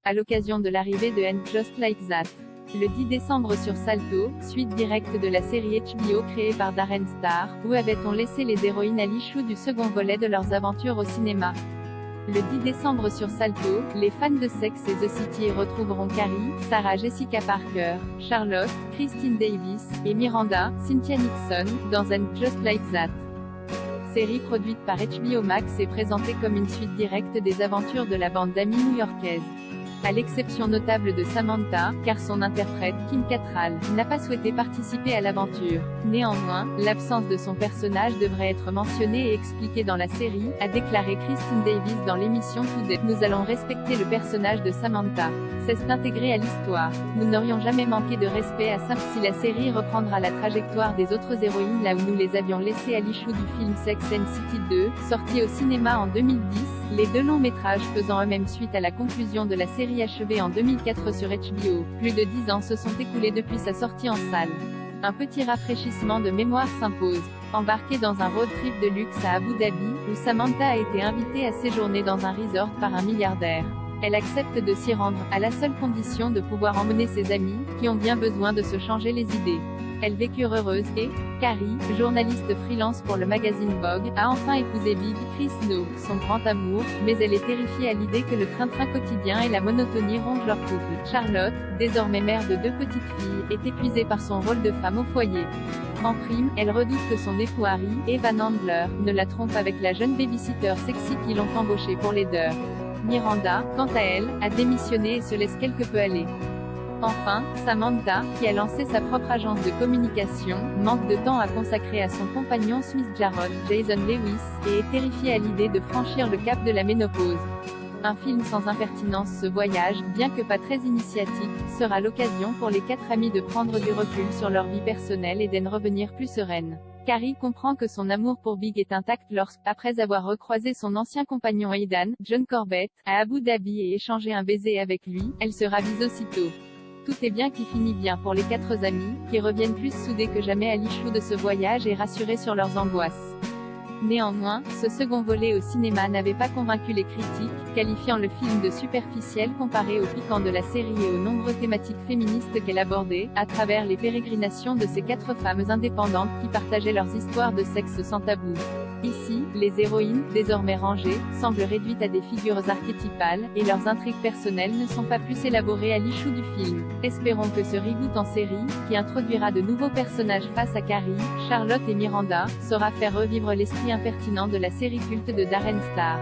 à l'occasion de l'arrivée de And Just Like That. Le 10 décembre sur Salto, suite directe de la série HBO créée par Darren Star, où avait-on laissé les héroïnes à l'ichou du second volet de leurs aventures au cinéma. Le 10 décembre sur Salto, les fans de Sex et the City retrouveront Carrie, Sarah Jessica Parker, Charlotte, Christine Davis, et Miranda, Cynthia Nixon, dans And Just Like That. Série produite par HBO Max et présentée comme une suite directe des aventures de la bande d'amis new-yorkaise. À l'exception notable de Samantha, car son interprète, Kim Cattrall, n'a pas souhaité participer à l'aventure. Néanmoins, l'absence de son personnage devrait être mentionnée et expliquée dans la série, a déclaré Christine Davis dans l'émission Today. Nous allons respecter le personnage de Samantha. C'est intégré à l'histoire. Nous n'aurions jamais manqué de respect à Sam si la série reprendra la trajectoire des autres héroïnes là où nous les avions laissées à l'ichou du film Sex and City 2, sorti au cinéma en 2010, les deux longs métrages faisant eux-mêmes suite à la conclusion de la série achevée en 2004 sur HBO. Plus de 10 ans se sont écoulés depuis sa sortie en salle. Un petit rafraîchissement de mémoire s'impose. Embarquée dans un road trip de luxe à Abu Dhabi, où Samantha a été invitée à séjourner dans un resort par un milliardaire. Elle accepte de s'y rendre, à la seule condition de pouvoir emmener ses amis, qui ont bien besoin de se changer les idées. Elles vécurent heureuses, et Carrie, journaliste freelance pour le magazine Vogue, a enfin épousé Big Chris No, son grand amour, mais elle est terrifiée à l'idée que le train-train quotidien et la monotonie rongent leur couple. Charlotte, désormais mère de 2 petites filles, est épuisée par son rôle de femme au foyer. En prime, elle redoute que son époux Harry, Evan Handler, ne la trompe avec la jeune babysitter sexy qui l'ont embauchée pour les d'heures. Miranda, quant à elle, a démissionné et se laisse quelque peu aller. Enfin, Samantha, qui a lancé sa propre agence de communication, manque de temps à consacrer à son compagnon Smith Jarrod, Jason Lewis, et est terrifiée à l'idée de franchir le cap de la ménopause. Un film sans impertinence. Ce voyage, bien que pas très initiatique, sera l'occasion pour les 4 amis de prendre du recul sur leur vie personnelle et d'en revenir plus sereine. Carrie comprend que son amour pour Big est intact lorsque, après avoir recroisé son ancien compagnon Aidan, John Corbett, à Abu Dhabi et échangé un baiser avec lui, elle se ravise aussitôt. Tout est bien qui finit bien pour les 4 amis, qui reviennent plus soudés que jamais à l'ichou de ce voyage et rassurés sur leurs angoisses. Néanmoins, ce second volet au cinéma n'avait pas convaincu les critiques, qualifiant le film de superficiel comparé au piquant de la série et aux nombreuses thématiques féministes qu'elle abordait, à travers les pérégrinations de ces 4 femmes indépendantes qui partageaient leurs histoires de sexe sans tabou. Ici, les héroïnes, désormais rangées, semblent réduites à des figures archétypales, et leurs intrigues personnelles ne sont pas plus élaborées à l'ichou du film. Espérons que ce reboot en série, qui introduira de nouveaux personnages face à Carrie, Charlotte et Miranda, saura faire revivre l'esprit impertinent de la série culte de Darren Star.